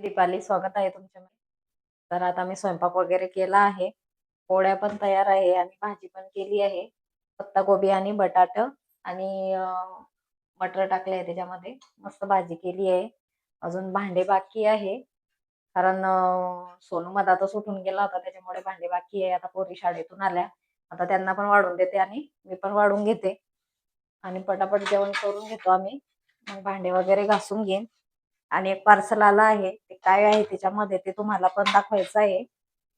दीपाली, स्वागत आहे तुमच्यामध्ये. तर आता मी स्वयंपाक वगैरे केला आहे. पोळ्या पण तयार आहे आणि भाजी पण केली आहे. पत्ताकोबी आणि बटाटा आणि मटर टाकले आहे त्याच्यामध्ये. मस्त भाजी केली आहे. अजून भांडे बाकी आहे. कारण सोनू मधातच उठून गेला होता, त्याच्यामुळे भांडे बाकी आहे. आता पोरी शाळेतून आल्या. आता त्यांना पण वाढून देते आणि मी पण वाढून घेते आणि पटापट जेवण करून घेतो आम्ही. मग भांडे वगैरे घासून घेईन. आणि एक पार्सल आलं आहे, ते काय आहे त्याच्यामध्ये ते तुम्हाला पण दाखवायचं आहे.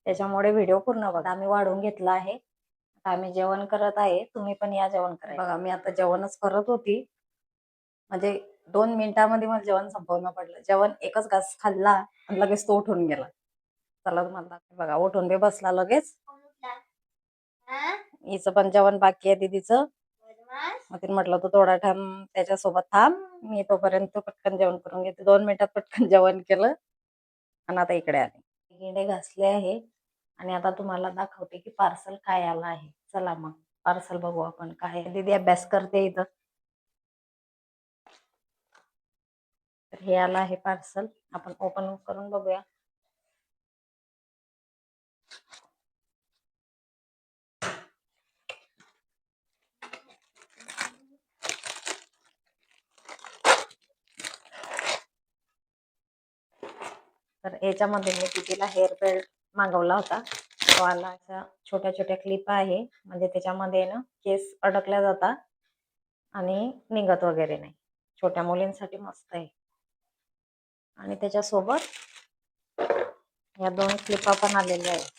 त्याच्यामुळे व्हिडिओ पूर्ण बघा. आम्ही वाढून घेतला आहे. आता आम्ही जेवण करत आहे. तुम्ही पण या जेवण करायला. बघा, मी आता जेवणच करत होती. म्हणजे 2 मिनिटांमध्ये मला जेवण संपवणं पडलं. जेवण एकच घास खाल्ला आणि लगेच तो उठून गेला. चला तुम्हाला दाखवते. बघा, उठून बी बसला लगेच. हिचं पण जेवण बाकी आहे दीदीचं. मग तिने म्हटलं तू थोडा टाइम त्याच्यासोबत थांब, मी तोपर्यंत पटकन जेवण करून घेते. 2 मिनिटात पटकन जेवण केलं आणि आता इकडे आले. गिडे घासले आहे आणि आता तुम्हाला दाखवते की पार्सल काय आलं आहे. चला मग पार्सल बघू आपण काय आहे. दीदी अभ्यास करते इथं. तर हे आलं आहे पार्सल. आपण ओपन करून बघूया. तर याच्यामध्ये मी दीदीला हेअर बेल्ट मागवला होता. तो आला. अशा छोट्या छोट्या क्लिप आहे, म्हणजे त्याच्यामध्ये ना केस अडकल्या जातात आणि निघत वगैरे नाही. छोट्या मुलींसाठी मस्त आहे. आणि त्याच्यासोबत या 2 क्लिपा पण आलेल्या आहेत.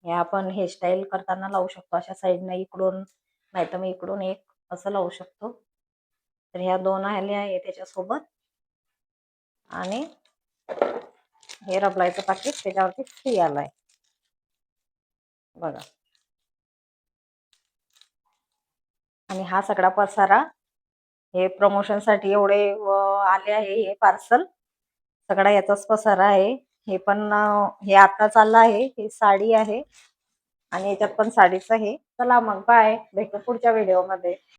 हे आपण हेअरस्टाईल करताना लावू शकतो. अशा साईडने इकडून, नाही तर मी इकडून एक असं लावू शकतो. तर ह्या 2 आल्या आहे त्याच्यासोबत. आणि हेअर अप्लायचं पाकिट त्याच्यावरती फ्री आलाय बघा. आणि हा सगळा पसारा हे प्रमोशनसाठी एवढे आले आहे. हे पार्सल सगळा याचाच पसारा आहे. हे पण हे आता चाललं आहे. ही साडी आहे आणि याच्यात पण साडीच आहे. चला मग बाय, भेटू पुढच्या व्हिडिओमध्ये.